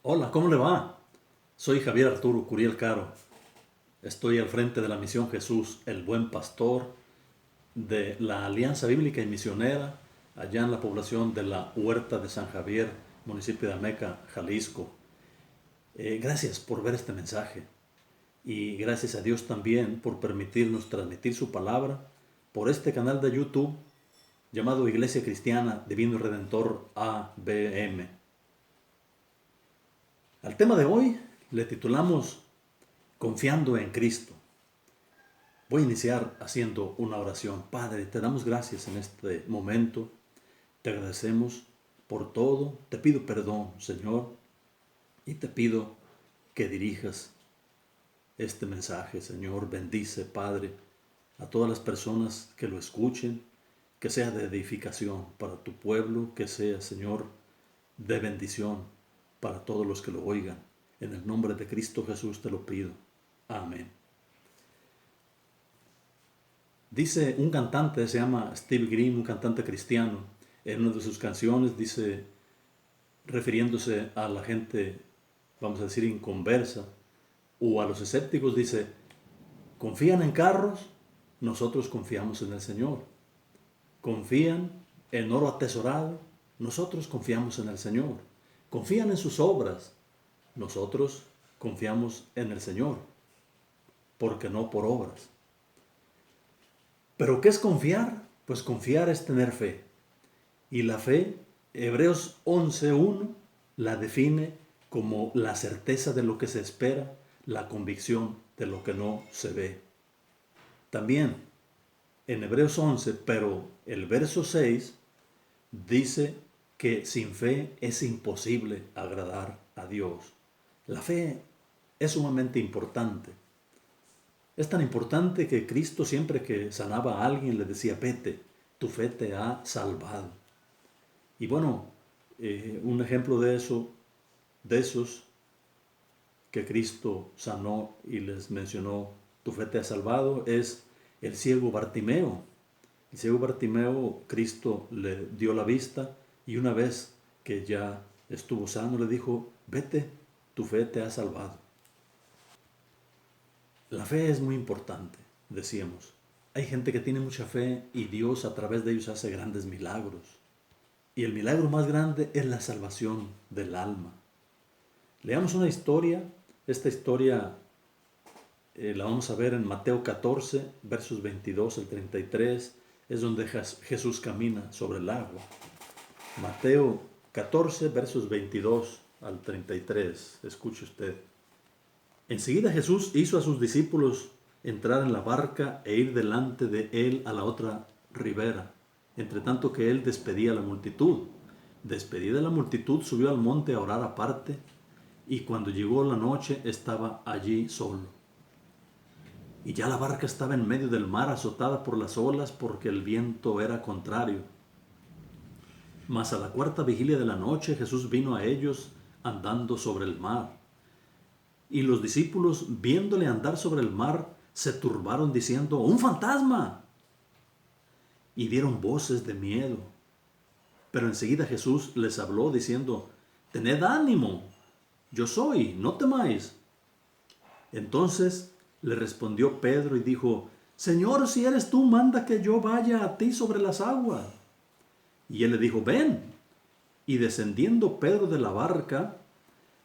Hola, ¿cómo le va? Soy Javier Arturo Curiel Caro. Estoy al frente de la Misión Jesús, el Buen Pastor, de la Alianza Bíblica y Misionera, allá en la población de la Huerta de San Javier, municipio de Ameca, Jalisco. Gracias por ver este mensaje y gracias a Dios también por permitirnos transmitir su palabra por este canal de YouTube llamado Iglesia Cristiana Divino Redentor ABM. Al tema de hoy le titulamos Confiando en Cristo. Voy a iniciar haciendo una oración. Padre, te damos gracias en este momento. Te agradecemos por todo. Te pido perdón, Señor, y te pido que dirijas este mensaje, Señor. Bendice, Padre, a todas las personas que lo escuchen, que sea de edificación para tu pueblo, que sea, Señor, de bendición para todos los que lo oigan. En el nombre de Cristo Jesús te lo pido. Amén. Dice un cantante, se llama Steve Green, un cantante cristiano, en una de sus canciones dice, refiriéndose a la gente, vamos a decir, inconversa, o a los escépticos, dice, confían en carros, nosotros confiamos en el Señor. Confían en oro atesorado, nosotros confiamos en el Señor. Confían en sus obras, nosotros confiamos en el Señor, porque no por obras. ¿Pero qué es confiar? Pues confiar es tener fe. Y la fe, Hebreos 11:1, la define como la certeza de lo que se espera, la convicción de lo que no se ve. También en Hebreos 11, pero el verso 6 dice que sin fe es imposible agradar a Dios. La fe es sumamente importante. Es tan importante que Cristo siempre que sanaba a alguien le decía, vete, tu fe te ha salvado. Y bueno, un ejemplo de eso, de esos que Cristo sanó y les mencionó, tu fe te ha salvado, es el ciego Bartimeo. El ciego Bartimeo, Cristo le dio la vista y una vez que ya estuvo sano le dijo, vete, tu fe te ha salvado. La fe es muy importante, decíamos. Hay gente que tiene mucha fe y Dios a través de ellos hace grandes milagros. Y el milagro más grande es la salvación del alma. Leamos una historia. Esta historia la vamos a ver en Mateo 14, versos 22 al 33. Es donde Jesús camina sobre el agua. Mateo 14, versos 22 al 33. Escuche usted. Enseguida Jesús hizo a sus discípulos entrar en la barca e ir delante de él a la otra ribera, entre tanto que él despedía a la multitud. Despedida la multitud, subió al monte a orar aparte, y cuando llegó la noche estaba allí solo. Y ya la barca estaba en medio del mar, azotada por las olas, porque el viento era contrario. Mas a la cuarta vigilia de la noche Jesús vino a ellos andando sobre el mar. Y los discípulos, viéndole andar sobre el mar, se turbaron diciendo, ¡un fantasma! Y dieron voces de miedo. Pero enseguida Jesús les habló diciendo, tened ánimo, yo soy, no temáis. Entonces le respondió Pedro y dijo, Señor, si eres tú, manda que yo vaya a ti sobre las aguas. Y él le dijo, ven. Y descendiendo Pedro de la barca,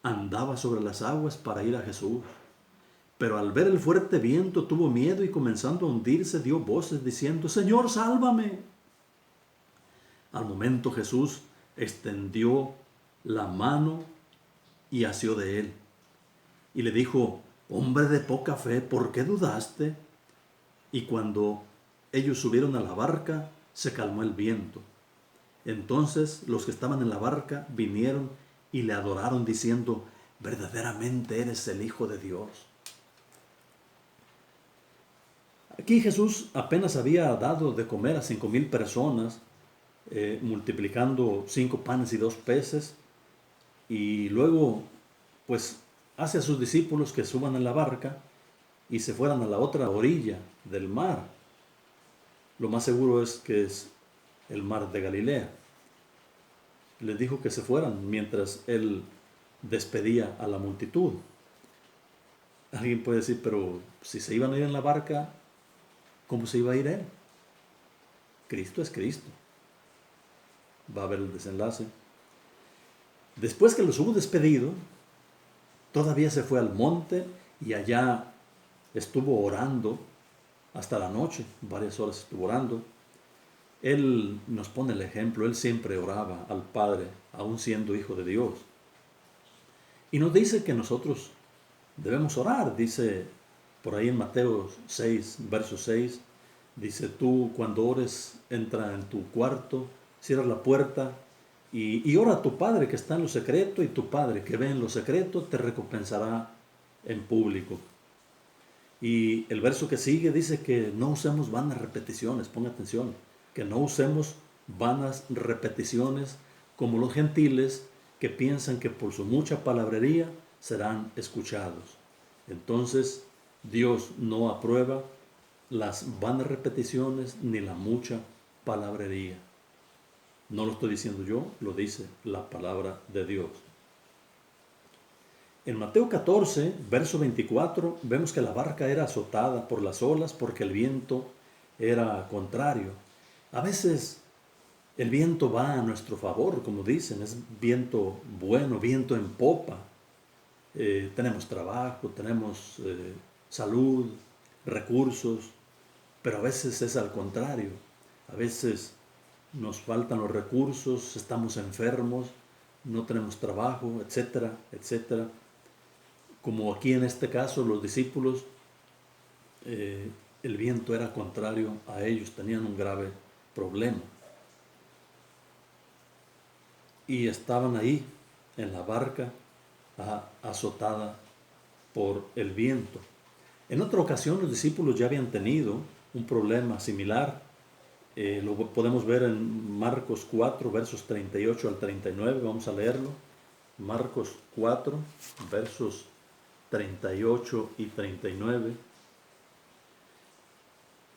andaba sobre las aguas para ir a Jesús. Pero al ver el fuerte viento tuvo miedo y comenzando a hundirse dio voces diciendo, Señor, sálvame. Al momento Jesús extendió la mano y asió de él. Y le dijo, hombre de poca fe, ¿por qué dudaste? Y cuando ellos subieron a la barca, se calmó el viento. Entonces los que estaban en la barca vinieron y le adoraron diciendo, verdaderamente eres el Hijo de Dios. Aquí Jesús apenas había dado de comer a 5,000 personas, multiplicando 5 panes y 2 peces, y luego pues hace a sus discípulos que suban en la barca y se fueran a la otra orilla del mar. Lo más seguro es que es el mar de Galilea. Les dijo que se fueran mientras él despedía a la multitud. Alguien puede decir, pero si se iban a ir en la barca, ¿cómo se iba a ir él? Cristo es Cristo. Va a haber el desenlace. Después que los hubo despedido, todavía se fue al monte y allá estuvo orando hasta la noche, varias horas estuvo orando. Él nos pone el ejemplo, él siempre oraba al Padre, aún siendo hijo de Dios. Y nos dice que nosotros debemos orar, dice por ahí en Mateo 6, verso 6, dice, tú cuando ores, entra en tu cuarto, cierra la puerta y ora a tu Padre que está en lo secreto, y tu Padre que ve en lo secreto te recompensará en público. Y el verso que sigue dice que no usemos vanas repeticiones, ponga atención, que no usemos vanas repeticiones como los gentiles que piensan que por su mucha palabrería serán escuchados. Entonces, Dios no aprueba las vanas repeticiones ni la mucha palabrería. No lo estoy diciendo yo, lo dice la palabra de Dios. En Mateo 14, verso 24, vemos que la barca era azotada por las olas porque el viento era contrario. A veces el viento va a nuestro favor, como dicen, es viento bueno, viento en popa. Tenemos trabajo, tenemos salud, recursos, pero a veces es al contrario. A veces nos faltan los recursos, estamos enfermos, no tenemos trabajo, etcétera, etcétera. Como aquí en este caso los discípulos, el viento era contrario a ellos, tenían un grave problema. Y estaban ahí en la barca azotada por el viento. En otra ocasión los discípulos ya habían tenido un problema similar. Lo podemos ver en Marcos 4, versos 38 al 39. Vamos a leerlo. Marcos 4, versos 38 y 39.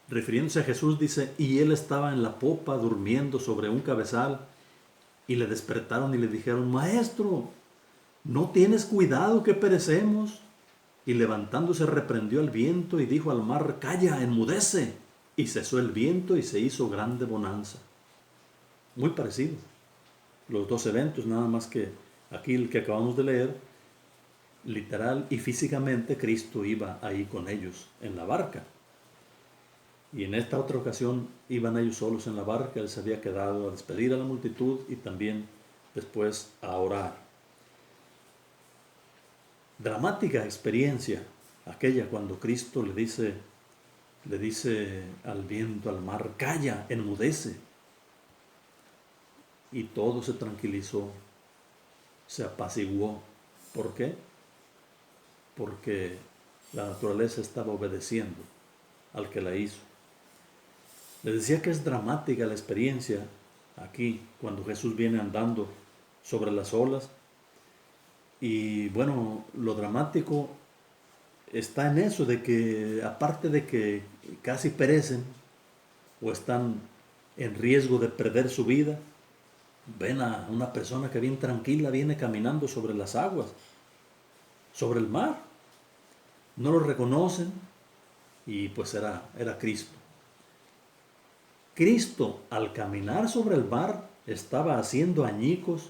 Refiriéndose a Jesús dice, y él estaba en la popa durmiendo sobre un cabezal, y le despertaron y le dijeron, Maestro, ¿no tienes cuidado que perecemos? Y levantándose reprendió al viento y dijo al mar, calla, enmudece. Y cesó el viento y se hizo grande bonanza. Muy parecido los dos eventos, nada más que aquí el que acabamos de leer, literal y físicamente Cristo iba ahí con ellos en la barca. Y en esta otra ocasión iban ellos solos en la barca, él se había quedado a despedir a la multitud y también después a orar. Dramática experiencia aquella cuando Cristo le dice al viento, al mar, calla, enmudece. Y todo se tranquilizó, se apaciguó. ¿Por qué? Porque la naturaleza estaba obedeciendo al que la hizo. Les decía que es dramática la experiencia aquí, cuando Jesús viene andando sobre las olas. Y bueno, lo dramático está en eso, de que aparte de que casi perecen o están en riesgo de perder su vida, ven a una persona que bien tranquila viene caminando sobre las aguas, sobre el mar. No lo reconocen y pues era Cristo. Cristo, al caminar sobre el mar, estaba haciendo añicos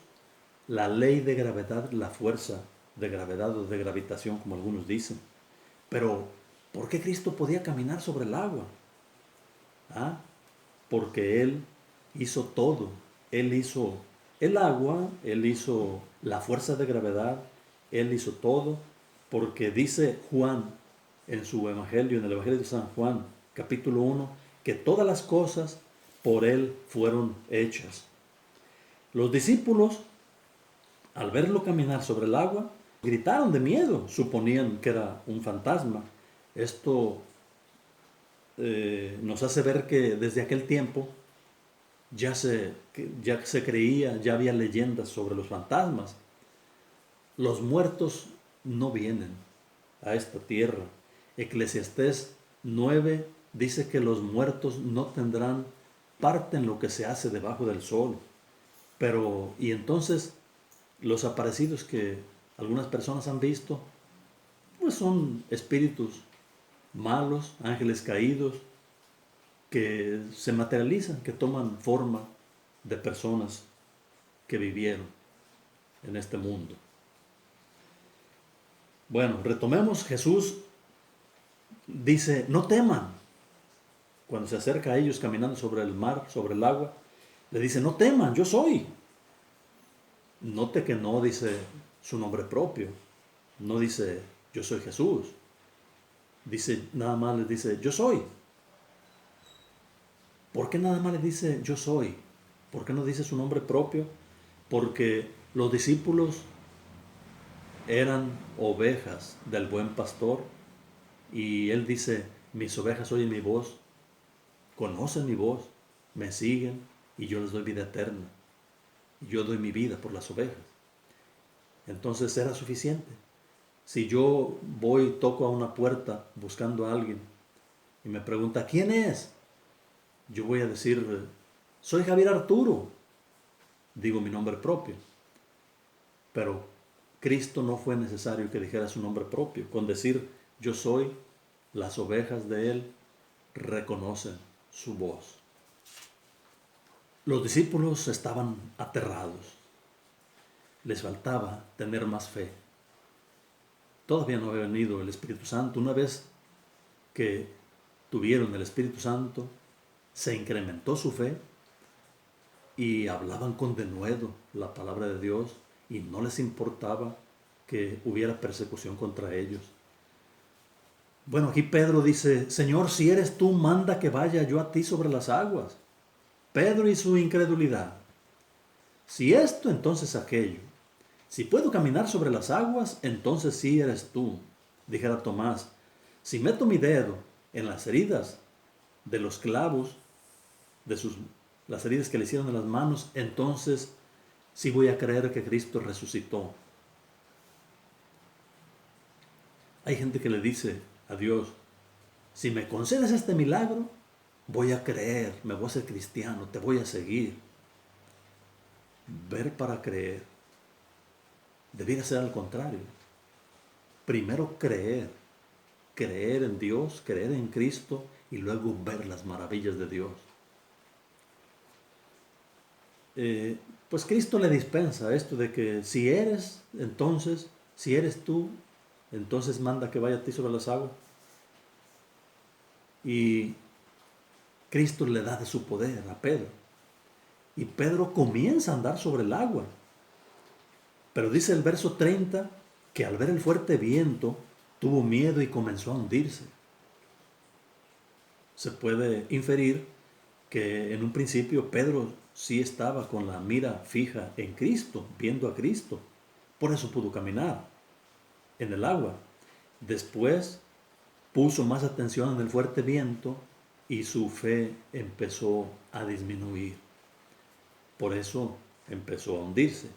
la ley de gravedad, la fuerza de gravedad o de gravitación, como algunos dicen. Pero, ¿por qué Cristo podía caminar sobre el agua? Porque Él hizo todo. Él hizo el agua, Él hizo la fuerza de gravedad, Él hizo todo, porque dice Juan en su Evangelio, en el Evangelio de San Juan, capítulo 1, que todas las cosas por Él fueron hechas. Los discípulos, al verlo caminar sobre el agua, gritaron de miedo, suponían que era un fantasma. Esto nos hace ver que desde aquel tiempo ya se creía, ya había leyendas sobre los fantasmas. Los muertos no vienen a esta tierra. Eclesiastés 9 dice que los muertos no tendrán parte en lo que se hace debajo del sol. Pero, y entonces los aparecidos que algunas personas han visto, pues son espíritus malos, ángeles caídos, que se materializan, que toman forma de personas que vivieron en este mundo. Bueno, retomemos. Jesús dice, no teman. Cuando se acerca a ellos caminando sobre el mar, sobre el agua, le dice, no teman, yo soy. Note que no dice su nombre propio, no dice, yo soy Jesús. Dice, nada más les dice, yo soy. ¿Por qué nada más le dice, yo soy? ¿Por qué no dice su nombre propio? Porque los discípulos eran ovejas del buen pastor y él dice, mis ovejas oyen mi voz, conocen mi voz, me siguen y yo les doy vida eterna. Yo doy mi vida por las ovejas. Entonces era suficiente. Si yo voy, toco a una puerta buscando a alguien y me pregunta, ¿quién es? Yo voy a decir, soy Javier Arturo. Digo mi nombre propio. Pero Cristo no fue necesario que dijera su nombre propio. Con decir yo soy, las ovejas de Él reconocen su voz. Los discípulos estaban aterrados. Les faltaba tener más fe. Todavía no había venido el Espíritu Santo. Una vez que tuvieron el Espíritu Santo, se incrementó su fe y hablaban con denuedo la palabra de Dios y no les importaba que hubiera persecución contra ellos. Bueno, aquí Pedro dice, Señor, si eres tú, manda que vaya yo a ti sobre las aguas. Pedro y su incredulidad. Si esto, entonces aquello. Si puedo caminar sobre las aguas, entonces sí eres tú. Dijera Tomás, si meto mi dedo en las heridas de los clavos, las heridas que le hicieron en las manos, entonces sí voy a creer que Cristo resucitó. Hay gente que le dice a Dios, si me concedes este milagro, voy a creer, me voy a ser cristiano, te voy a seguir. Ver para creer. Debiera ser al contrario. Primero creer en Dios, creer en Cristo y luego ver las maravillas de Dios. Pues Cristo le dispensa esto de que si eres tú, entonces manda que vaya a ti sobre las aguas. Y Cristo le da de su poder a Pedro. Y Pedro comienza a andar sobre el agua. Pero dice el verso 30 que al ver el fuerte viento tuvo miedo y comenzó a hundirse. Se puede inferir que en un principio Pedro sí estaba con la mira fija en Cristo, viendo a Cristo. Por eso pudo caminar en el agua. Después puso más atención en el fuerte viento y su fe empezó a disminuir. Por eso empezó a hundirse.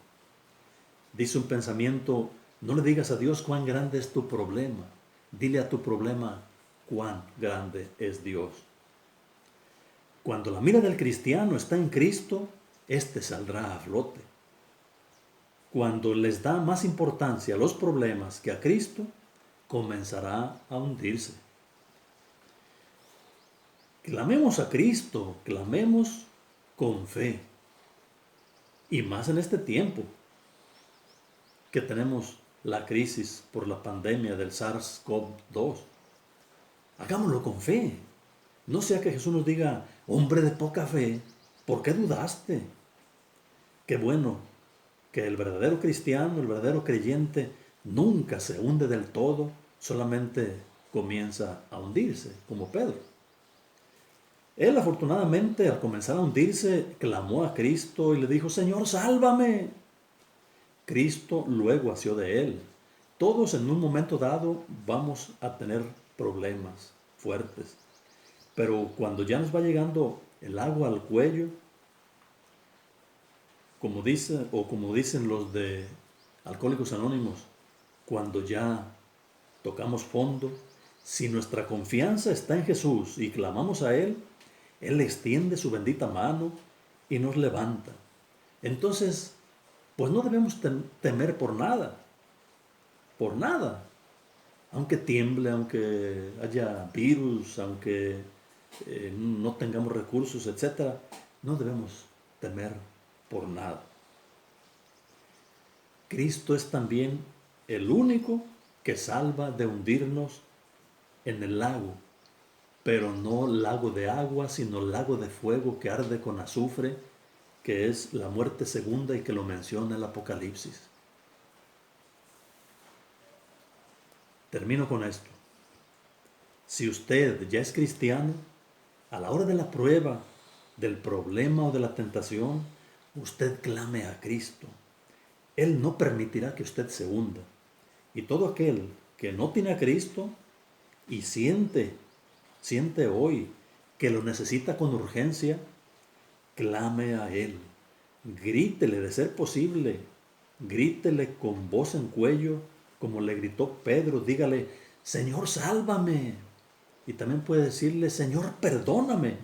Dice un pensamiento, no le digas a Dios cuán grande es tu problema. Dile a tu problema cuán grande es Dios. Cuando la mira del cristiano está en Cristo, éste saldrá a flote. Cuando les da más importancia a los problemas que a Cristo, comenzará a hundirse. Clamemos a Cristo, clamemos con fe. Y más en este tiempo que tenemos la crisis por la pandemia del SARS-CoV-2. Hagámoslo con fe. No sea que Jesús nos diga, hombre de poca fe, ¿por qué dudaste? Qué bueno que el verdadero cristiano, el verdadero creyente, nunca se hunde del todo, solamente comienza a hundirse, como Pedro. Él afortunadamente al comenzar a hundirse, clamó a Cristo y le dijo, Señor, sálvame. Cristo luego asió de él. Todos en un momento dado vamos a tener problemas fuertes. Pero cuando ya nos va llegando el agua al cuello, como dicen los de Alcohólicos Anónimos, cuando ya tocamos fondo, si nuestra confianza está en Jesús y clamamos a Él, Él extiende su bendita mano y nos levanta. Entonces, pues no debemos temer por nada. por nada. Aunque tiemble, aunque haya virus, aunque no tengamos recursos, etc., no debemos temer por nada. Cristo es también el único que salva de hundirnos en el lago, pero no lago de agua, sino lago de fuego que arde con azufre, que es la muerte segunda y que lo menciona el Apocalipsis. Termino con esto. Si usted ya es cristiano, a la hora de la prueba, del problema o de la tentación, usted clame a Cristo. Él no permitirá que usted se hunda. Y todo aquel que no tiene a Cristo y siente hoy que lo necesita con urgencia, clame a Él. Grítele de ser posible. Grítele con voz en cuello, como le gritó Pedro. Dígale, Señor, sálvame. Y también puede decirle, Señor, perdóname.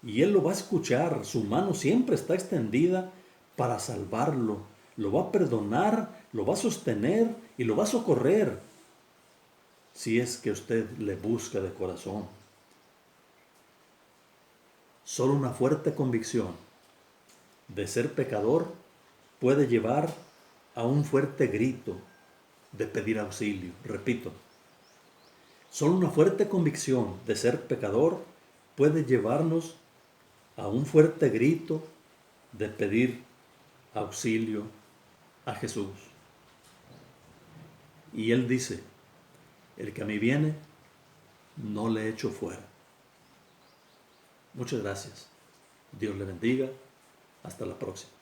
Y Él lo va a escuchar. Su mano siempre está extendida para salvarlo. Lo va a perdonar, lo va a sostener y lo va a socorrer, si es que usted le busca de corazón. Solo una fuerte convicción de ser pecador puede llevar a un fuerte grito de pedir auxilio. Repito, solo una fuerte convicción de ser pecador puede llevarnos a un fuerte grito de pedir auxilio a Jesús. Y Él dice, el que a mí viene, no le echo fuera. Muchas gracias. Dios le bendiga. Hasta la próxima.